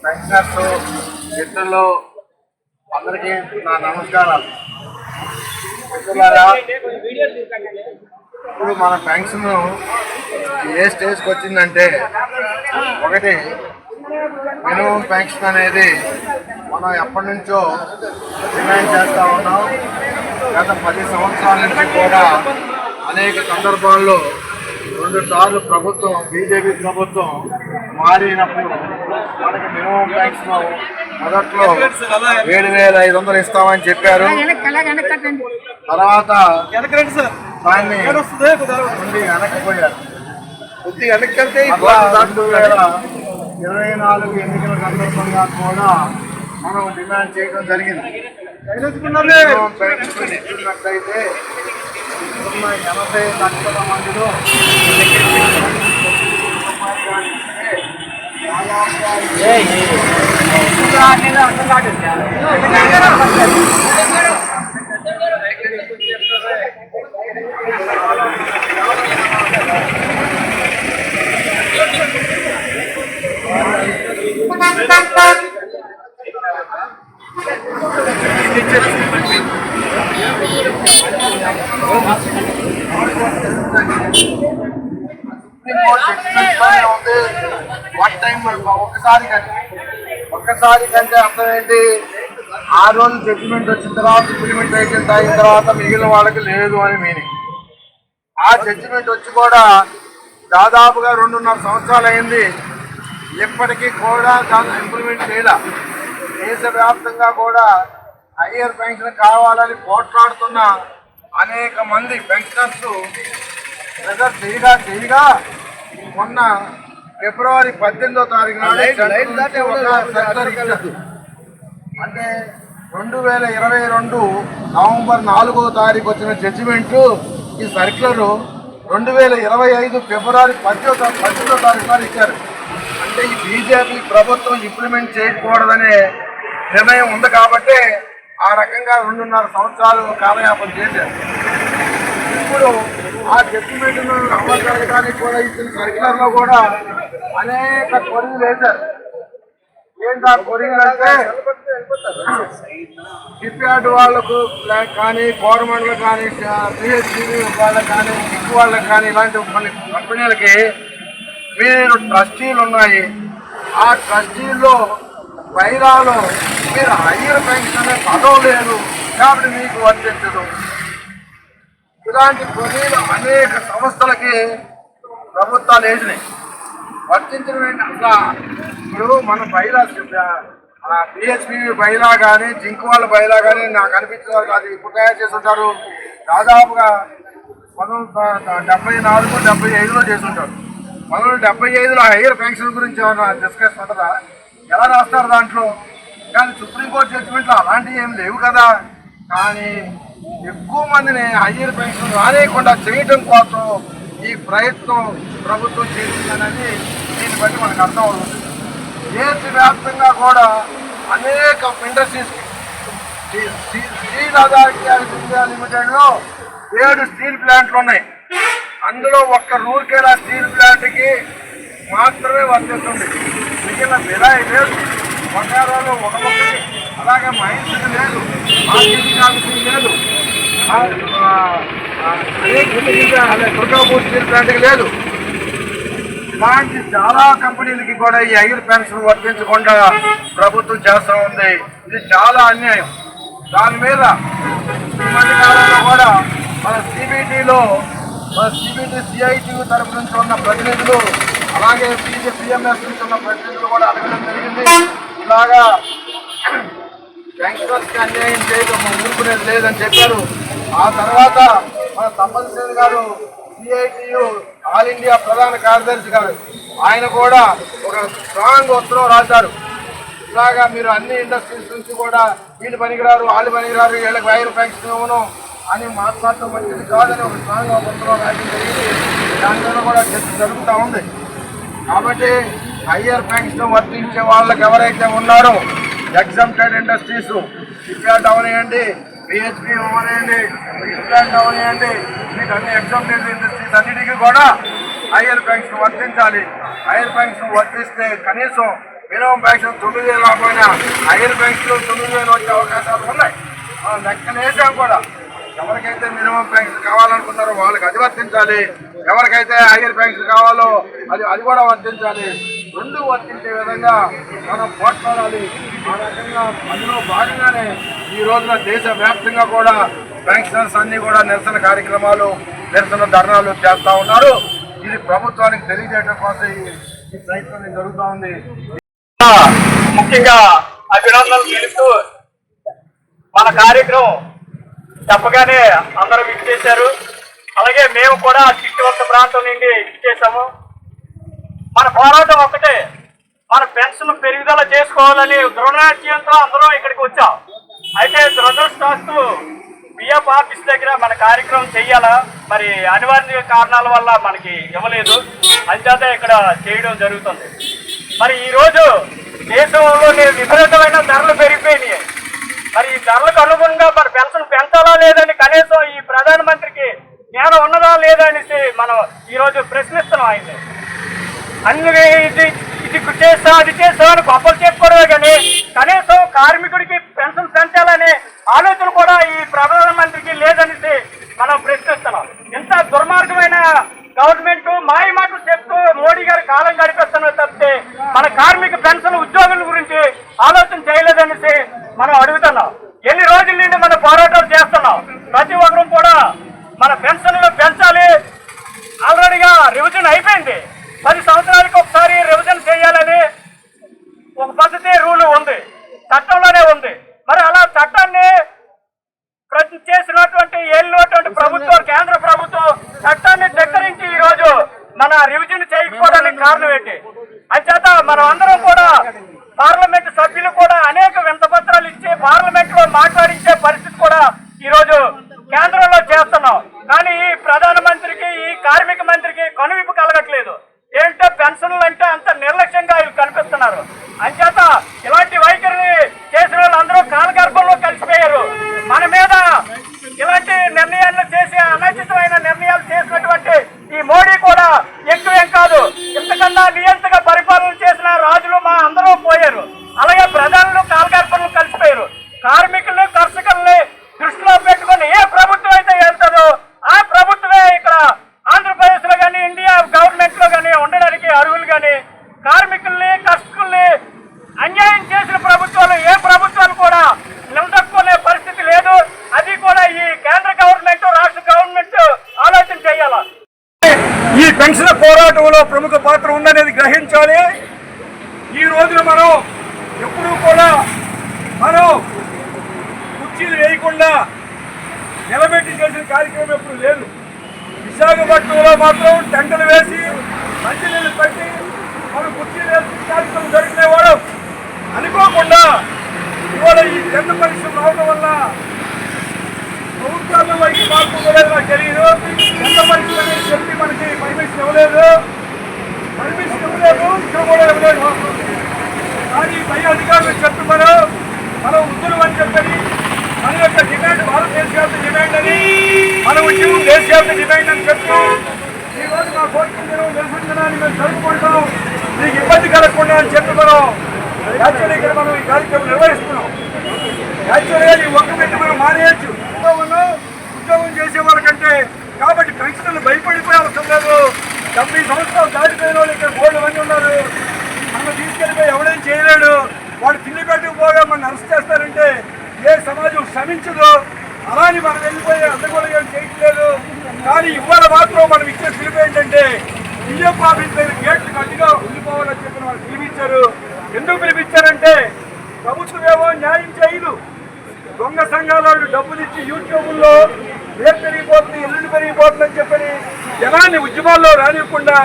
Pensioners మిత్రులు అందరికీ నా నమస్కారాలు. మిత్రులారా, ఇప్పుడు మన పెన్షన్ ఏ స్టేజ్కి వచ్చిందంటే, ఒకటి మినిమం పెన్షన్ అనేది మనం ఎప్పటి నుంచో డిమాండ్ చేస్తూ ఉన్నాం. గత 10 సంవత్సరాల నుంచి కూడా అనేక సందర్భాల్లో 2 సార్లు ప్రభుత్వం బీజేపీ ప్రభుత్వం మారినప్పుడు మనకి మినిమం పెన్షన్ మొదట్లో 7,500 ఇస్తామని చెప్పారు. తర్వాత దాన్ని నుండి వెనక్కిపోయారు. 2024 ఎన్నికల సందర్భంగా కూడా మనం డిమాండ్ చేయడం జరిగింది. చూసినట్లయితే 80 లక్షల మందిలో ఒక్కసారి కంటే అర్థం ఏంటి, 6 రోజులు జడ్జిమెంట్ వచ్చిన తర్వాత ఇంప్లిమెంటేషన్ అయిన తర్వాత మిగిలిన వాళ్ళకి లేదు అని మీనింగ్. ఆ జడ్జిమెంట్ వచ్చి కూడా దాదాపుగా 2.5 సంవత్సరాలు అయింది. ఇప్పటికీ కూడా దాన్ని ఇంప్లిమెంట్ చేయాల. దేశవ్యాప్తంగా కూడా హయ్యర్ పెన్షన్ కావాలని పోట్లాడుతున్న అనేక మంది పెన్షనర్స్ ప్రెజర్ చేయగా మొన్న ఫిబ్రవరి 18వ తారీఖు నాడు అంటే 2022 నవంబర్ 4వ తారీఖు వచ్చిన జడ్జిమెంట్, ఈ సర్క్యులర్ 2025 ఫిబ్రవరి 18వ తారీఖు నాడు ఇచ్చారు. అంటే ఈ బీజేపీ ప్రభుత్వం ఇంప్లిమెంట్ చేయకూడదనే నిర్ణయం ఉంది కాబట్టి ఆ రకంగా 2.5 సంవత్సరాలు కాలయాపన చేశారు. ఇప్పుడు ఆ జడ్జిమెంట్ను అమలు జరగడానికి కూడా ఇచ్చిన సర్క్యులర్లో కూడా అనేక కొరీలు వేశారు. ఏంటి ఆ కొరీలు అంటే, షిప్యార్డ్ వాళ్ళకు కానీ, గవర్నమెంట్లకు కానీ, పిహెచ్డి వాళ్ళకి కానీ, జిక్ వాళ్ళకి కానీ, ఇలాంటి కొన్ని కంపెనీలకి మీరు ట్రస్టీలు ఉన్నాయి. ఆ ట్రస్టీల్లో బైరాలో మీరు హయ్యర్ పెన్షన్ అనే పదం లేదు కాబట్టి మీకు వర్తించదు. ఇలాంటి కొరీలు అనేక సంస్థలకి ప్రభుత్వాలు వేసినాయి. వర్తించడం ఏంటి అసలు? ఇప్పుడు మన బైలా పిహెచ్పి బైలా కానీ, జింక్ వాళ్ళ బైలా కానీ నాకు అనిపించిన అది ఇప్పుడు తయారు చేసి ఉంటారు. దాదాపుగా 1974-75లో చేసి ఉంటారు. 1975లో హయ్యర్ పెన్షన్ గురించి ఏమన్నా డిస్కస్ ఉంటుందా? ఎలా రాస్తారు దాంట్లో? కానీ సుప్రీంకోర్టు జడ్జిమెంట్లో అలాంటివి ఏమి లేవు కదా. కానీ ఎక్కువ మందిని హయ్యర్ పెన్షన్ రానియకుండా చేయటం కోసం ఈ ప్రయత్నం ప్రభుత్వం చేసిందనేది దీన్ని బట్టి మనకు అర్థం అవుతుంది. దేశవ్యాప్తంగా కూడా అనేక ఇండస్ట్రీస్కి స్టీల్ అథారిటీ ఆఫ్ ఇండియా లిమిటెడ్లో 7 స్టీల్ ప్లాంట్లు ఉన్నాయి. అందులో ఒక్క రూర్కేలా స్టీల్ ప్లాంట్కి మాత్రమే వర్తిస్తుంది. మిగిలిన విలాయ్ లేదు, బొకారోలో ఒకటి, అలాగే మైన్స్ లేదు, మార్కెటింగ్ ఆఫీసింగ్ లేదు, దుర్గాపూర్ స్టీల్ ప్లాంట్కి లేదు. ఇలాంటి చాలా కంపెనీలకి కూడా ఈ హయ్యర్ పెన్షన్ వర్తించకుండా ప్రభుత్వం చేస్తూ ఉంది. ఇది చాలా అన్యాయం. దాని మీద ఈ మధ్య కాలంలో కూడా మన సిబిటి సిఐటి తరఫు నుంచి ఉన్న ప్రతినిధులు, అలాగే పిఎంఎస్ నుంచి ఉన్న ప్రతినిధులు కూడా అడగడం జరిగింది. ఇలాగా పెన్షనర్స్కి అన్యాయం చేయడం ఊరుకునేది లేదని చెప్పారు. ఆ తర్వాత మన తప్పనిసరి గారు సిఐటియు ఆల్ ఇండియా ప్రధాన కార్యదర్శి గారు, ఆయన కూడా ఒక స్ట్రాంగ్ ఉత్తరం రాశారు. ఇలాగా మీరు అన్ని ఇండస్ట్రీస్ నుంచి కూడా వీళ్ళు పనికిరారు, వాళ్ళు పనికిరారు, వీళ్ళకి హయ్యర్ పెన్షన్ ఇవ్వను అని మాట్లాడటం మంచిది కాదని ఒక స్ట్రాంగ్ ఉత్తరం రాయడం జరిగింది. దాని మీద కూడా చర్చ జరుగుతూ ఉంది. కాబట్టి హయ్యర్ పెన్షన్ వర్తించే వాళ్ళకి ఎవరైతే ఉన్నారో ఎగ్జామ్టెడ్ ఇండస్ట్రీస్, షిప్యార్డ్ అవనివ్వండి, పిహెచ్పి అవనివ్వండి, ఇస్లాండ్ అవనివ్వండి, మీకు అన్ని ఎగ్జామ్టెడ్ ఇండస్ట్రీస్ అన్నిటికీ కూడా హైయర్ పెన్షన్ వర్తించాలి. హైయర్ పెన్షన్ వర్తిస్తే కనీసం మినిమం పెన్షన్ 9,000 రాకపోయినా హైయర్ పెన్షన్ 9,000 వచ్చే అవకాశాలు ఉన్నాయి. మనం లెక్కలు వేసాం కూడా. ఎవరికైతే మినిమం పెన్షన్ కావాలనుకున్నారో వాళ్ళకి అది వర్తించాలి, ఎవరికైతే హైయర్ పెన్షన్ కావాలో అది కూడా వర్తించాలి. రెండు వర్తించే విధంగా మనం పోట్లాడాలి. ఆ రకంగా అందులో భాగంగానే ఈ రోజున దేశవ్యాప్తంగా కూడా పెన్షనర్స్ అన్ని కూడా నిరసన కార్యక్రమాలు, నిరసన ధర్నాలు చేస్తూ ఉన్నారు. ఇది ప్రభుత్వానికి తెలియజేయడం కోసం ఈ ప్రయత్నం జరుగుతూ ఉంది. ముఖ్యంగా అభినందనలు తెలుపుతూ మన కార్యక్రమం చెప్పగానే అందరూ విచ్చేశారు. అలాగే మేము కూడా చుట్టుపక్కల ప్రాంతం నుండి విచ్చేసాము. మన పోరాటం ఒకటే, మన పెన్షన్ పెరుగుదల చేసుకోవాలని దృఢనిశ్చయంతో అందరం ఇక్కడికి వచ్చాం. అయితే దురదృష్టవస్తు బిఎఫ్ ఆఫీస్ దగ్గర మన కార్యక్రమం చెయ్యాలా, మరి అనివార్య కారణాల వల్ల మనకి ఇవ్వలేదు. అంచేత ఇక్కడ చేయడం జరుగుతుంది. మరి ఈరోజు దేశంలోని విపరీతమైన ధరలు పెరిగిపోయినాయి. మరి ఈ ధరలకు అనుగుణంగా మరి పెన్షన్ పెంచాలా లేదని కనీసం ఈ ప్రధానమంత్రికి జ్ఞానం ఉన్నదా లేదా అనేసి మనం ఈరోజు ప్రశ్నిస్తున్నాం ఆయన్ని. అన్ని ఇది చేస్తా అది చేస్తా అని గొప్పలు చెప్పుకోవడమే కానీ కనీసం కార్మికుడికి పెన్షన్ పెంచాలనే ఆలోచన కూడా ఈ ప్రధానమంత్రికి లేదనేసి మనం ప్రశ్నిస్తున్నాం. ఇంత దుర్మార్గమైన గవర్నమెంట్ మాయ మాటలు చెప్తూ మోడీ గారు కాలం గడిపేస్తున్నారు తప్పితే మన కార్మిక పెన్షన్ ఉద్యోగుల గురించి ఆలోచన చేయలేదనేసి మనం అడుగుతున్నాం. ఎన్ని రోజుల నుండి మన పోరాటాలు చేస్తున్నాం. ప్రతి ఒక్కరూ కూడా మన పెన్షన్లు పెంచాలి. ఆల్రెడీగా రివిజన్ అయిపోయింది. 10 సంవత్సరాలకు ఒకసారి రివిజన్ చేయాలని ఒక పద్ధతి రూల్ ఉంది, చట్టంలోనే ఉంది. మరి అలా చట్టాన్ని చేసినటువంటి ఏళ్ళటువంటి ప్రభుత్వం, కేంద్ర ప్రభుత్వం చట్టాన్ని ధిక్కరించి ఈ రోజు మన రివిజన్ చేయకపోవడానికి కారణం ఏంటి? అంచేత మనం అందరం కూడా పార్లమెంట్ సభ్యులు కూడా అనేక వింతపత్రాలు ఇచ్చి పార్లమెంట్ లో మాట్లాడించే పరిస్థితి కూడా ఈ రోజు కేంద్రంలో చేస్తున్నాం. కానీ ఈ ప్రధానమంత్రికి, ఈ కార్మిక మంత్రికి కనువిప్పు కలగట్లేదు. ఏంటో పెన్షన్లు అంటే అంత నిర్లక్ష్యంగా వీళ్ళు కనిపిస్తున్నారు. అంచేత ఇలాంటి వైఖరిని చేసిన వాళ్ళందరూ కాలగర్భంలో కలిసిపోయారు. మన మీద ఇలాంటి నిర్ణయాలు చేసి అనచితమైన నిర్ణయాలు చేసినటువంటి ఈ మోడీ కూడా ఎక్కువేం కాదు. ఇంతకన్నా నియంతగా పరిపాలన చేసిన రాజులు మా అందరూ పోయారు. అలాగే ప్రధానులు కాలగర్భంలో కలిసిపోయారు. కార్మికుల్ని, కర్షకుల్ని దృష్టిలో పెట్టుకుని ఏ ప్రభుత్వం అయితే వెళ్తుందో ఆ ప్రభుత్వమే ఇక్కడ ఆంధ్రప్రదేశ్ లో కానీ, ఇండియా గవర్నమెంట్ లో కానీ ఉండడానికి అర్హులు. కానీ కార్మికుల్ని, కర్షకుల్ని అన్యాయం చేసిన ప్రభుత్వాలు ఏ ప్రభుత్వాలు కూడా నిలదొక్కునే పరిస్థితి లేదు. అది కూడా ఈ కేంద్ర గవర్నమెంట్, రాష్ట్ర గవర్నమెంట్ ఆలోచన చేయాలి. ఈ పెన్షన్ పోరాటంలో ప్రముఖ పాత్ర ఉందనేది గ్రహించాలి. ఈ రోజున మనం ఎప్పుడూ కూడా కుర్చీలు వేయకుండా నిలబెట్టి చేసిన కార్యక్రమం ఎప్పుడు లేదు. విశాఖపట్నంలో మాత్రం టెంటలు వేసి మంచినీళ్ళు పెట్టి మనం కుర్చీలు వేసి కార్యక్రమం జరిగినవాడు అనుకోకుండా ఇవాళ ఈ టెంట పరీక్షలు రావడం వల్ల ప్రభుత్వాల్లో వైపు మార్పు ఇవ్వలేదు. నాకు తెలియదు. టెంట పరీక్షలు అనేది చెప్పి మనకి పర్మిషన్ ఇవ్వలేదు, ఇక్కడ కూడా ఇవ్వలేదు. కానీ పై అధికారులు చెప్పి మనం ఉద్యోగం అని చెప్పని మన యొక్క డిమాండ్ భారతదేశవ్యాప్త డిమాండ్ అని, మన ఉద్యోగం దేశవ్యాప్త డిమాండ్ అని చెప్పి ఈరోజు మా కోరిక నిరసనని మేము జరుపుకుంటాం. మీకు ఇబ్బంది కలగకుండా అని చెప్పి యాక్చువల్లీ ఇక్కడ మనం ఈ కార్యక్రమం నిర్వహిస్తున్నాం. యాక్చువల్గా ఈ ఒక్క పెట్టి మనం మానేయచ్చు ఉద్యోగం చేసే వాళ్ళకంటే. కాబట్టి పెన్షన్లు భయపడిపోయే అవసరం లేదు. 70 సంవత్సరాలు దాటిపోయిన వాళ్ళు ఇక్కడ 3 మంది ఉన్నారు. మనం తీసుకెళ్ళిపోయి ఎవడేం చేయలేడు. వాడు తిండి పెట్టుకుపోగా మనం అరెస్ట్ చేస్తారంటే ఏ సమాజం శ్రమించదు. అలాని మనం వెళ్ళిపోయి అందగోళం ఏం చేయట్లేదు. కానీ ఇవాళ మాత్రం మనం ఇచ్చే పిలుపు ఏంటంటే బిఎఫ్ ఆఫీస్ దగ్గర గేట్లు గట్టిగా ఉండిపోవాలని చెప్పిన వాళ్ళు పిలిపించారు. ఎందుకు పిలిపించారంటే ప్రభుత్వం ఏమో న్యాయం చేయదు. దొంగ సంఘాల వాళ్ళు డబ్బులు ఇచ్చి యూట్యూబ్లో రేపు పెరిగిపోతుంది, ఎల్లుండి పెరిగిపోతుంది అని చెప్పని జనాన్ని ఉద్యమాల్లో రానివ్వకుండా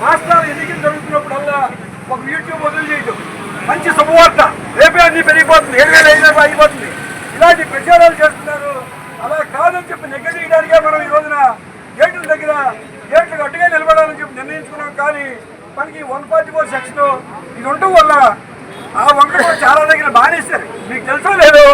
రాష్ట్రాలు ఎన్నికలు జరుగుతున్నప్పుడల్లా ఒక యూట్యూబ్ వదిలి చేయటం మంచి శుభవార్త, రేపే అన్ని పెరిగిపోతుంది, 7,500 అయిపోతుంది, ఇలాంటి ప్రచారాలు చేస్తున్నారు. అలా కాదని చెప్పి నెగ్గదీయడానికే మనం ఈ రోజున గేట్ల దగ్గర గేట్లు గట్టిగా నిలబడాలని చెప్పి నిర్ణయించుకున్నాం. కానీ మనకి 144 సెక్షన్ ఇది ఉండటం వల్ల ఆ వంక చాలా దగ్గర బానేస్తారు. మీకు తెలుసో లేదో